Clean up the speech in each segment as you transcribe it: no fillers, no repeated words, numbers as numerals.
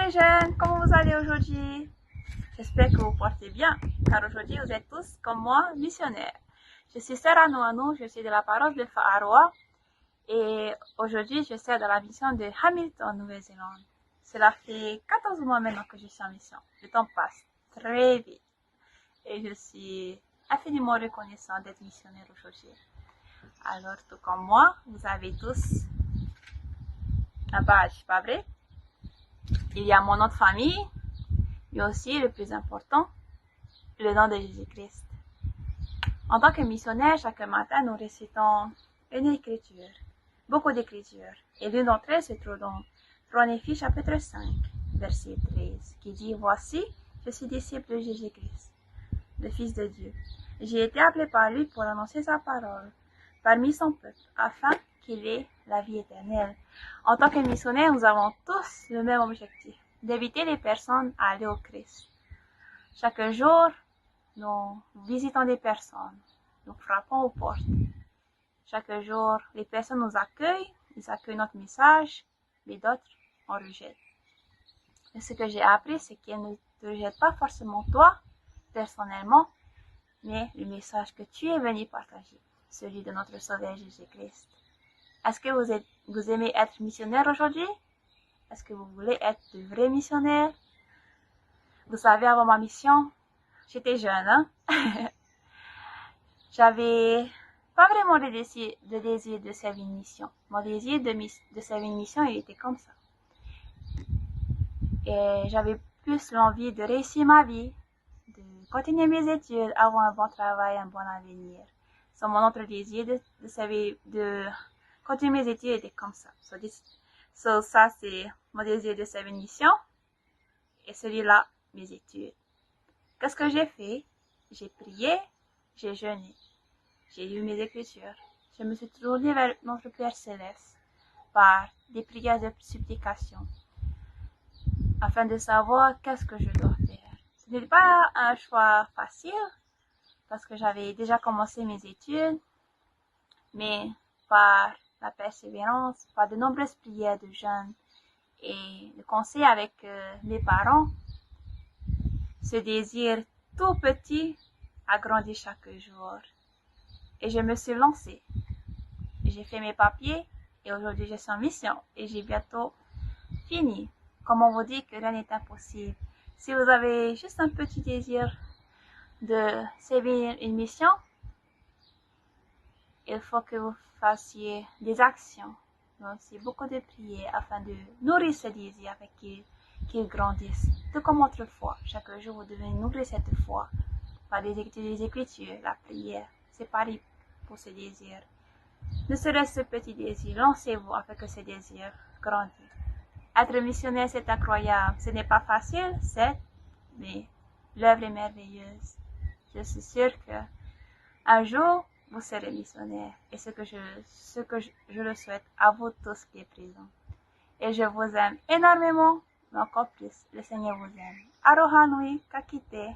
les jeunes, comment vous allez aujourd'hui? J'espère que vous portez bien, car aujourd'hui vous êtes tous, comme moi, missionnaires. Je suis Sœur Anouanou, je suis de la paroisse de Faaroa et aujourd'hui je sers dans la mission de Hamilton, Nouvelle-Zélande. Cela fait 14 mois maintenant que je suis en mission. Le temps passe très vite et je suis infiniment reconnaissant d'être missionnaire aujourd'hui. Alors, tout comme moi, vous avez tous un badge, pas vrai? Il y a mon nom de famille, mais aussi le plus important, le nom de Jésus-Christ. En tant que missionnaire, chaque matin, nous récitons une écriture, beaucoup d'écritures, et l'une d'entre elles se trouve dans 3 Néphis chapitre 5, verset 13, qui dit « Voici, je suis disciple de Jésus-Christ, le Fils de Dieu. J'ai été appelé par lui pour annoncer sa parole parmi son peuple, afin qu'il ait la vie éternelle. » En tant que missionnaire, nous avons tous le même objectif, d'inviter les personnes à aller au Christ. Chaque jour, nous visitons des personnes, nous frappons aux portes. Chaque jour, les personnes nous accueillent, ils accueillent notre message, mais d'autres en rejettent. Et ce que j'ai appris, c'est qu'ils ne te rejettent pas forcément toi, personnellement, mais le message que tu es venu partager, celui de notre Sauveur Jésus-Christ. Est-ce que vous aimez être missionnaire aujourd'hui? Est-ce que vous voulez être de vrais missionnaires? Vous savez, avant ma mission, j'étais jeune, hein? J'avais pas vraiment le désir de servir une mission. Mon désir de servir une mission, il était comme ça. Et j'avais plus l'envie de réussir ma vie, de continuer mes études, avoir un bon travail, un bon avenir. So, mon autre désir de continuer mes études était comme ça. Ça, c'est mon désir de servir une mission. Et celui-là, mes études. Qu'est-ce que j'ai fait? J'ai prié, j'ai jeûné. J'ai lu mes écritures. Je me suis tournée vers notre Père Céleste par des prières de supplication afin de savoir qu'est-ce que je dois faire. Ce n'est pas un choix facile parce que j'avais déjà commencé mes études, mais par la persévérance, par de nombreuses prières de jeûne et de conseils avec mes parents, ce désir tout petit a grandi chaque jour. Et je me suis lancée. J'ai fait mes papiers et aujourd'hui je suis en mission et j'ai bientôt fini. Comme on vous dit que rien n'est impossible. Si vous avez juste un petit désir de servir une mission, il faut que vous fassiez des actions, mais aussi beaucoup de prières afin de nourrir ce désir avec qu'il grandisse. Tout comme autrefois, chaque jour vous devez nourrir cette foi par des écritures, la prière. C'est pareil pour ce désir. Ne serait-ce ce petit désir, lancez-vous afin que ce désir grandisse. Être missionnaire, c'est incroyable. Ce n'est pas facile, certes, mais l'œuvre est merveilleuse. Je suis sûre que un jour, vous serez missionnaire. Et ce que je le souhaite à vous tous qui êtes présents. Et je vous aime énormément, mais encore plus, le Seigneur vous aime. Aroha nui kakite.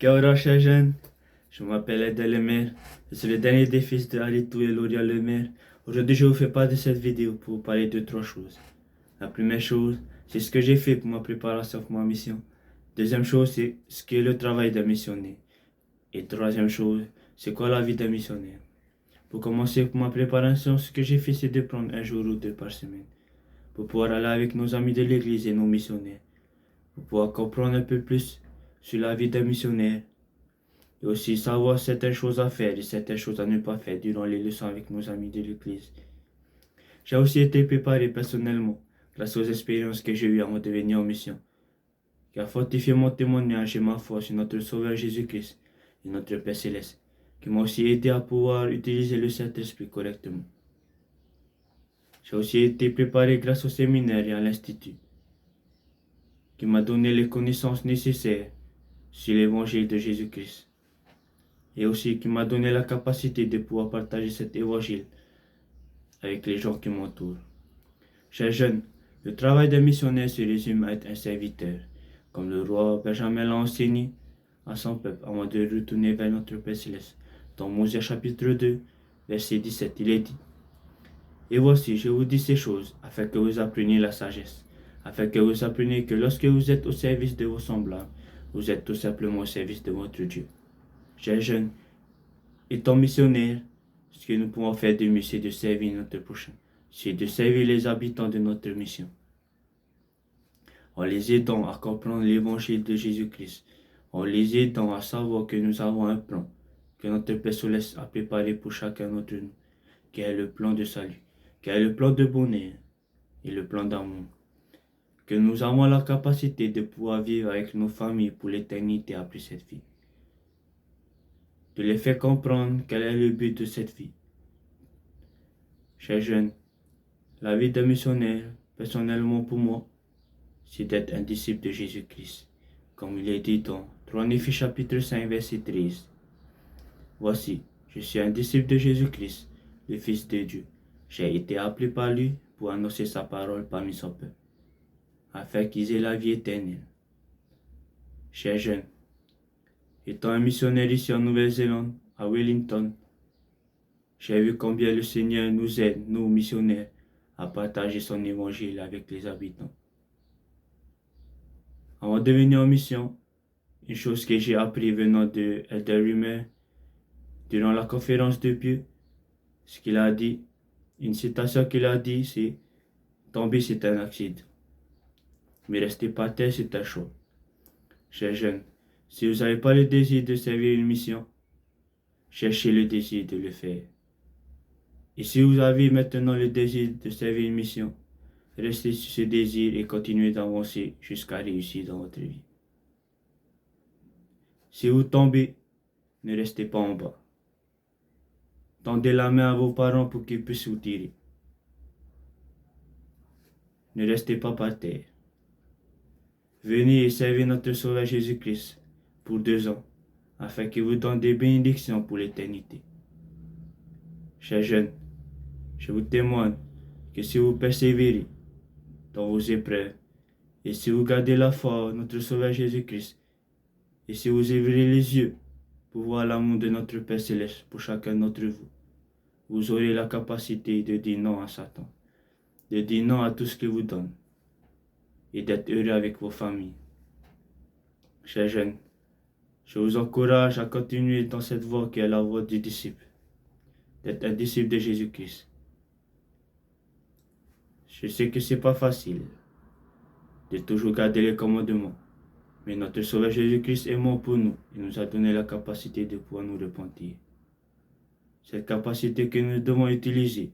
Kaora chers jeunes, je m'appelle Edel Lemaire, je suis le dernier des fils de Alitou et Loria Lemaire. Aujourd'hui, je vous fais part de cette vidéo pour vous parler de 3 choses. La première chose, c'est ce que j'ai fait pour ma préparation pour ma mission. Deuxième chose, c'est ce qu'est le travail d'un missionnaire. Et troisième chose, c'est quoi la vie d'un missionnaire. Pour commencer, pour ma préparation, ce que j'ai fait, c'est de prendre un jour ou 2 par semaine pour pouvoir aller avec nos amis de l'église et nos missionnaires, pour pouvoir comprendre un peu plus sur la vie d'un missionnaire et aussi savoir certaines choses à faire et certaines choses à ne pas faire durant les leçons avec nos amis de l'église. J'ai aussi été préparé personnellement grâce aux expériences que j'ai eues avant de venir en mission, qui a fortifié mon témoignage et ma foi sur notre Sauveur Jésus-Christ et notre Père Céleste, qui m'a aussi aidé à pouvoir utiliser le Saint-Esprit correctement. J'ai aussi été préparé grâce au séminaire et à l'Institut, qui m'a donné les connaissances nécessaires sur l'évangile de Jésus-Christ, et aussi qui m'a donné la capacité de pouvoir partager cet évangile avec les gens qui m'entourent. Chers jeunes, le travail d'un missionnaire se résume à être un serviteur, comme le roi Benjamin l'a enseigné à son peuple avant de retourner vers notre Père Céleste. Dans Moïse chapitre 2, verset 17, il est dit: Et voici, je vous dis ces choses, afin que vous appreniez la sagesse, afin que vous appreniez que lorsque vous êtes au service de vos semblables, vous êtes tout simplement au service de votre Dieu. Chers jeunes, étant missionnaires, ce que nous pouvons faire de mieux, c'est de servir notre prochain, c'est de servir les habitants de notre mission, en les aidant à comprendre l'évangile de Jésus-Christ, en les aidant à savoir que nous avons un plan, que notre Père Céleste a préparé pour chacun d'entre nous, qui est le plan de salut, qui est le plan de bonheur et le plan d'amour, que nous avons la capacité de pouvoir vivre avec nos familles pour l'éternité après cette vie, de les faire comprendre quel est le but de cette vie. Chers jeunes, la vie d'un missionnaire, personnellement pour moi, c'est d'être un disciple de Jésus-Christ, comme il est dit dans 3 Néphi chapitre 5 verset 13. Voici, je suis un disciple de Jésus-Christ, le Fils de Dieu. J'ai été appelé par lui pour annoncer sa parole parmi son peuple, afin qu'ils aient la vie éternelle. Chers jeunes, étant un missionnaire ici en Nouvelle-Zélande, à Wellington, j'ai vu combien le Seigneur nous aide, nous missionnaires, à partager son évangile avec les habitants. Avant de venir en mission, une chose que j'ai appris venant de Elder Rimer, durant la conférence de Dieu, ce qu'il a dit, une citation qu'il a dit, c'est « Tomber, c'est un accident. Mais rester par terre, c'est un choix. » Chers jeunes, si vous n'avez pas le désir de servir une mission, cherchez le désir de le faire. Et si vous avez maintenant le désir de servir une mission, restez sur ce désir et continuez d'avancer jusqu'à réussir dans votre vie. Si vous tombez, ne restez pas en bas. Tendez la main à vos parents pour qu'ils puissent vous tirer. Ne restez pas par terre. Venez et servez notre Sauveur Jésus-Christ pour 2 ans, afin qu'il vous donne des bénédictions pour l'éternité. Chers jeunes, je vous témoigne que si vous persévérez dans vos épreuves, et si vous gardez la foi en notre Sauveur Jésus-Christ, et si vous ouvrez les yeux pour voir l'amour de notre Père Céleste pour chacun d'entre vous, vous aurez la capacité de dire non à Satan, de dire non à tout ce qu'il vous donne, et d'être heureux avec vos familles. Chers jeunes, je vous encourage à continuer dans cette voie qui est la voie du disciple, d'être un disciple de Jésus-Christ. Je sais que ce n'est pas facile de toujours garder les commandements, mais notre Sauveur Jésus-Christ est mort pour nous et nous a donné la capacité de pouvoir nous repentir. Cette capacité que nous devons utiliser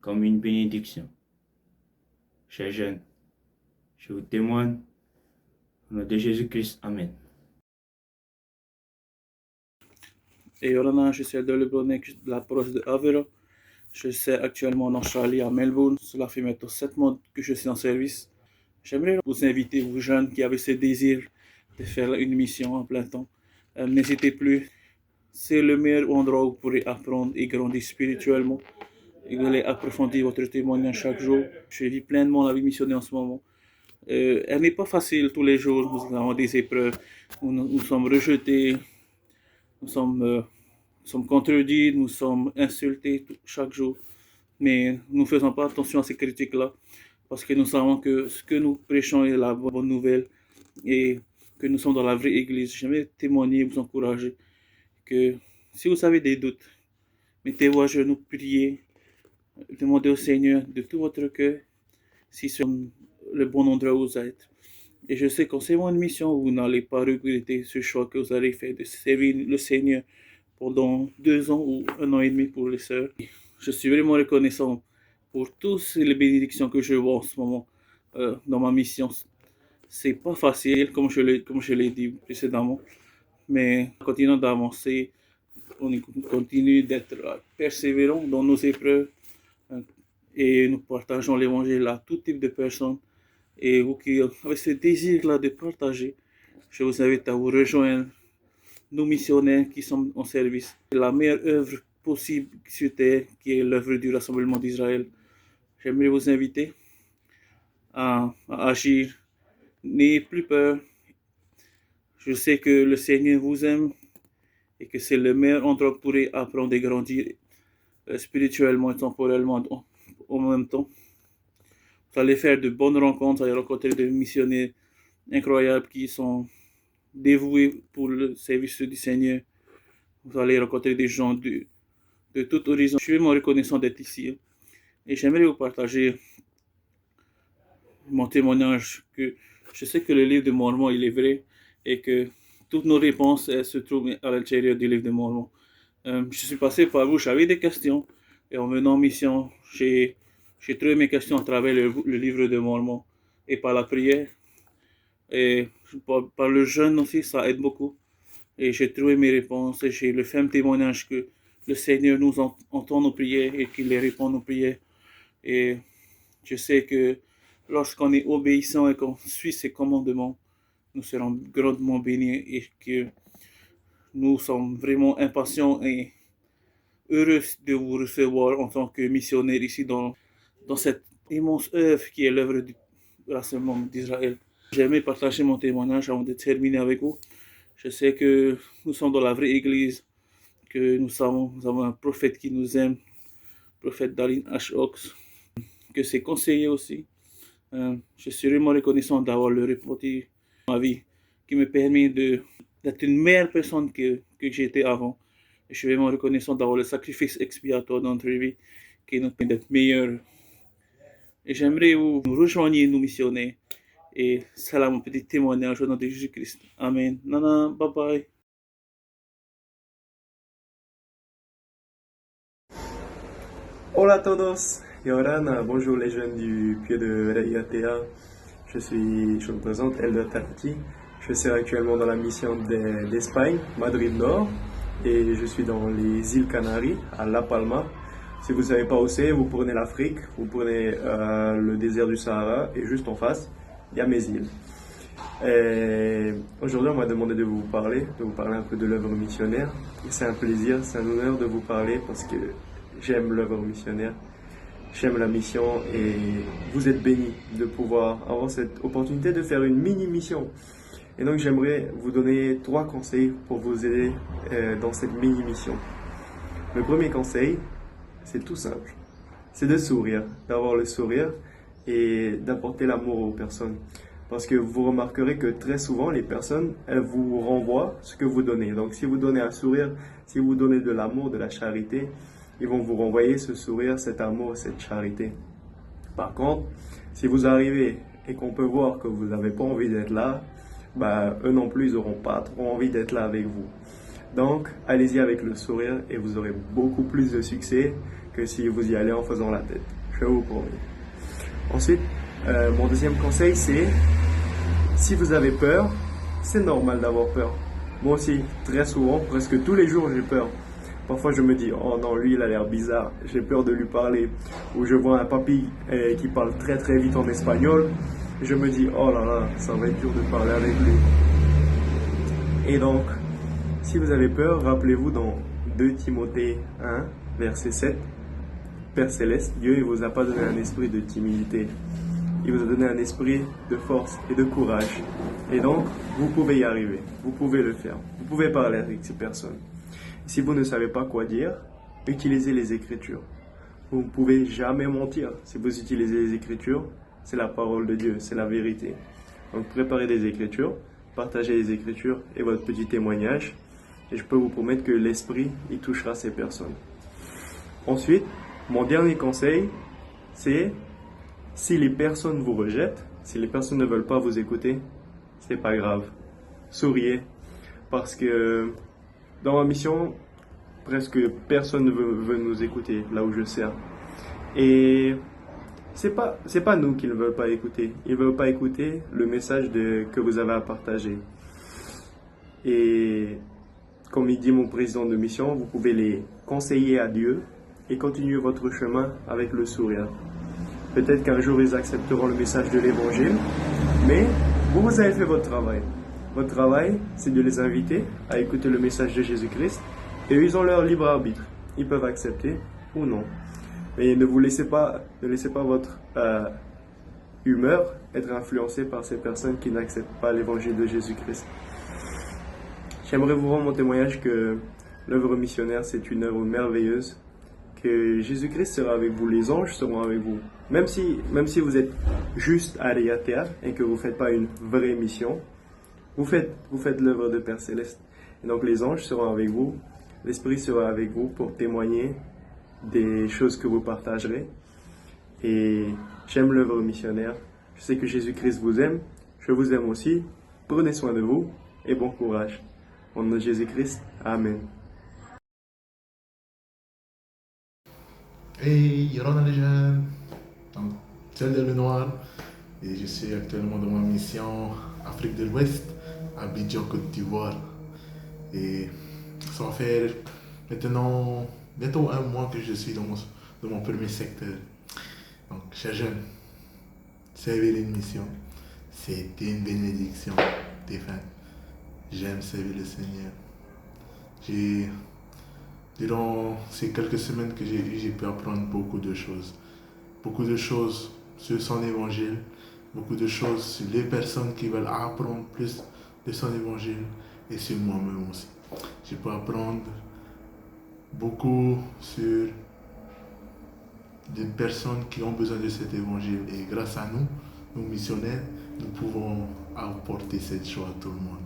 comme une bénédiction. Chers jeunes, je vous témoigne au nom de Jésus-Christ. Amen. Et Yorana, je suis de Lebronek de la paroisse de Avera. Je suis actuellement en Australie, à Melbourne. Cela fait maintenant 7 mois que je suis en service. J'aimerais vous inviter, vous jeunes qui avez ce désir de faire une mission en plein temps. N'hésitez plus. C'est le meilleur endroit où vous pourrez apprendre et grandir spirituellement. Et vous allez approfondir votre témoignage chaque jour. Je vis pleinement la vie missionnaire en ce moment. Elle n'est pas facile tous les jours. Nous avons des épreuves. Nous sommes rejetés. Nous sommes contredits. Nous sommes insultés chaque jour. Mais nous ne faisons pas attention à ces critiques-là. Parce que nous savons que ce que nous prêchons est la bonne nouvelle. Et que nous sommes dans la vraie église. J'aimerais témoigner, vous encourager. Que si vous avez des doutes, mettez-vous à genoux, priez. Demandez au Seigneur de tout votre cœur si c'est le bon endroit où vous êtes. Et je sais qu'en servant une mission, vous n'allez pas regretter ce choix que vous allez faire de servir le Seigneur pendant 2 ans ou 1 an et demi pour les sœurs. Je suis vraiment reconnaissant pour toutes les bénédictions que je vois en ce moment dans ma mission. C'est pas facile, comme je l'ai dit précédemment, mais continuons d'avancer, on continue d'être persévérants dans nos épreuves et nous partageons l'évangile à tout type de personnes. Et vous qui avez ce désir-là de partager, je vous invite à vous rejoindre, nous missionnaires qui sommes en service. La meilleure œuvre possible sur terre, qui est l'œuvre du Rassemblement d'Israël. J'aimerais vous inviter à agir. N'ayez plus peur. Je sais que le Seigneur vous aime et que c'est le meilleur endroit pour apprendre et grandir spirituellement et temporellement en même temps. Vous allez faire de bonnes rencontres, vous allez rencontrer des missionnaires incroyables qui sont dévoués pour le service du Seigneur. Vous allez rencontrer des gens de tout horizon. Je suis vraiment reconnaissant d'être ici. Et j'aimerais vous partager mon témoignage que je sais que le livre de Mormon, il est vrai et que toutes nos réponses se trouvent à l'intérieur du livre de Mormon. Je suis passé par vous, j'avais des questions et en venant en mission, j'ai trouvé mes questions à travers le livre de Mormon et par la prière et par le jeûne aussi, ça aide beaucoup. Et j'ai trouvé mes réponses et j'ai le ferme témoignage que le Seigneur nous entend nos prières et qu'il les répond nos prières. Et je sais que lorsqu'on est obéissant et qu'on suit ses commandements, nous serons grandement bénis et que nous sommes vraiment impatients et heureux de vous recevoir en tant que missionnaire ici dans cette immense œuvre qui est l'œuvre du rassemblement d'Israël. J'aimerais partager mon témoignage avant de terminer avec vous. Je sais que nous sommes dans la vraie église, que nous avons un prophète qui nous aime, le prophète Dallin H. Oaks, que ses conseillers aussi. Je suis vraiment reconnaissant d'avoir le répondu dans ma vie, qui me permet d'être une meilleure personne que j'étais avant. Et je suis vraiment reconnaissant d'avoir le sacrifice expiatoire dans notre vie, qui nous permet d'être meilleurs. Et j'aimerais vous nous rejoigner, nous missionnaires. Et c'est là mon petit témoignage au nom de Jésus-Christ. Amen. Nana, bye bye. Hola a todos, Yoran, bonjour les jeunes du pied de RIATA. Je me présente, Elder Tarati. Je suis actuellement dans la mission d'Espagne, Madrid Nord, et je suis dans les îles Canaries, à La Palma. Si vous ne savez pas où c'est, vous prenez l'Afrique, vous prenez le désert du Sahara, et juste en face, il y a mes îles. Aujourd'hui, on m'a demandé de vous parler un peu de l'œuvre missionnaire. Et c'est un plaisir, c'est un honneur de vous parler parce que j'aime l'œuvre missionnaire, j'aime la mission et vous êtes bénis de pouvoir avoir cette opportunité de faire une mini-mission. Et donc j'aimerais vous donner 3 conseils pour vous aider dans cette mini-mission. Le premier conseil, c'est tout simple, c'est de sourire, d'avoir le sourire et d'apporter l'amour aux personnes. Parce que vous remarquerez que très souvent, les personnes, elles vous renvoient ce que vous donnez. Donc si vous donnez un sourire, si vous donnez de l'amour, de la charité, ils vont vous renvoyer ce sourire, cet amour, cette charité. Par contre, si vous arrivez et qu'on peut voir que vous n'avez pas envie d'être là, eux non plus, ils n'auront pas trop envie d'être là avec vous. Donc, allez-y avec le sourire et vous aurez beaucoup plus de succès que si vous y allez en faisant la tête. Je vous promets. Ensuite, mon deuxième conseil, c'est si vous avez peur, c'est normal d'avoir peur. Moi aussi, très souvent, presque tous les jours, j'ai peur. Parfois, je me dis, oh non, lui, il a l'air bizarre, j'ai peur de lui parler. Ou je vois un papy qui parle très très vite en espagnol, je me dis, oh là là, ça va être dur de parler avec lui. Et donc, si vous avez peur, rappelez-vous dans 2 Timothée 1, verset 7, Père Céleste, Dieu ne vous a pas donné un esprit de timidité. Il vous a donné un esprit de force et de courage. Et donc, vous pouvez y arriver. Vous pouvez le faire. Vous pouvez parler avec ces personnes. Si vous ne savez pas quoi dire, utilisez les Écritures. Vous ne pouvez jamais mentir. Si vous utilisez les Écritures, c'est la parole de Dieu, c'est la vérité. Donc, préparez des Écritures, partagez les Écritures et votre petit témoignage. Et je peux vous promettre que l'Esprit, il touchera ces personnes. Ensuite, mon dernier conseil, c'est si les personnes vous rejettent, si les personnes ne veulent pas vous écouter, c'est pas grave. Souriez. Parce que dans ma mission, presque personne ne veut nous écouter là où je sers. Et c'est pas nous qui ne veulent pas écouter. Ils ne veulent pas écouter le message que vous avez à partager. Et comme il dit mon président de mission, vous pouvez les conseiller à Dieu et continuer votre chemin avec le sourire. Peut-être qu'un jour ils accepteront le message de l'évangile, mais vous avez fait votre travail. Votre travail, c'est de les inviter à écouter le message de Jésus-Christ et ils ont leur libre arbitre. Ils peuvent accepter ou non. Mais ne laissez pas votre humeur être influencée par ces personnes qui n'acceptent pas l'évangile de Jésus-Christ. J'aimerais vous rendre mon témoignage que l'œuvre missionnaire, c'est une œuvre merveilleuse, que Jésus-Christ sera avec vous, les anges seront avec vous. Même si vous êtes juste ariatea et que vous ne faites pas une vraie mission, vous faites l'œuvre de Père Céleste. Et donc les anges seront avec vous, l'Esprit sera avec vous pour témoigner des choses que vous partagerez. Et j'aime l'œuvre missionnaire. Je sais que Jésus-Christ vous aime, je vous aime aussi. Prenez soin de vous et bon courage. Au nom de Jésus-Christ, Amen. Hey, Yorana les jeunes, donc Ciel de Noir, et je suis actuellement dans ma mission Afrique de l'Ouest, Abidjan, Côte d'Ivoire. Et ça va faire maintenant bientôt un mois que je suis dans mon premier secteur. Donc, chers jeunes, servir une mission, c'est une bénédiction. Enfin, j'aime servir le Seigneur. Durant ces quelques semaines que j'ai pu apprendre beaucoup de choses. Beaucoup de choses sur son évangile, beaucoup de choses sur les personnes qui veulent apprendre plus de son évangile et sur moi-même aussi. J'ai pu apprendre beaucoup sur des personnes qui ont besoin de cet évangile et grâce à nous, nous missionnaires, nous pouvons apporter cette joie à tout le monde.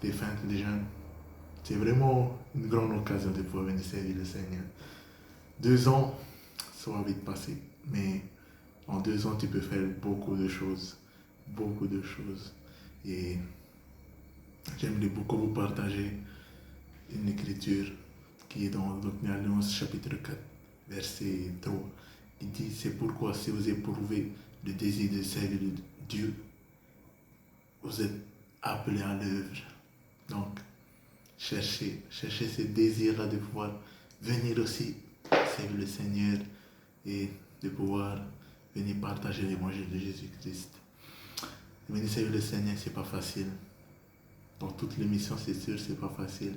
Des fins, des jeunes. C'est vraiment une grande occasion de pouvoir venir servir le Seigneur. 2 ans, ça va vite passer, mais en 2 ans, tu peux faire beaucoup de choses. Beaucoup de choses. Et j'aimerais beaucoup vous partager une écriture qui est dans Alliance chapitre 4, verset 3. Il dit, c'est pourquoi si vous éprouvez le désir de servir Dieu, vous êtes appelés à l'œuvre. Donc, cherchez ce désir-là de pouvoir venir aussi servir le Seigneur et de pouvoir venir partager l'évangile de Jésus-Christ. Venir servir le Seigneur, c'est pas facile. Dans toutes les missions, c'est sûr, c'est pas facile.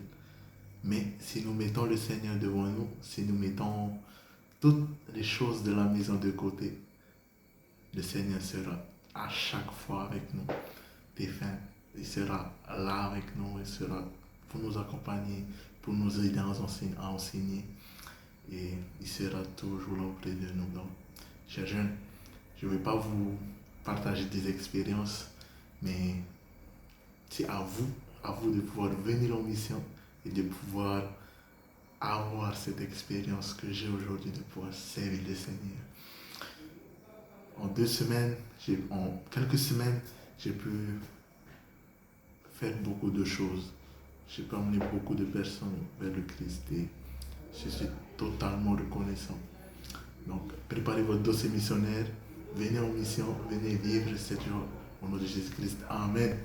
Mais si nous mettons le Seigneur devant nous, si nous mettons toutes les choses de la maison de côté, le Seigneur sera à chaque fois avec nous. Il sera là avec nous, il sera pour nous accompagner, pour nous aider à enseigner. Et il sera toujours là auprès de nous. Donc, chers jeunes, je ne vais pas vous partager des expériences, mais c'est à vous de pouvoir venir en mission et de pouvoir avoir cette expérience que j'ai aujourd'hui, de pouvoir servir le Seigneur. En quelques semaines, j'ai pu faire beaucoup de choses. J'ai pu amener beaucoup de personnes vers le Christ et je suis totalement reconnaissant. Donc, préparez votre dossier missionnaire, venez en mission, venez vivre cette joie au nom de Jésus-Christ. Amen.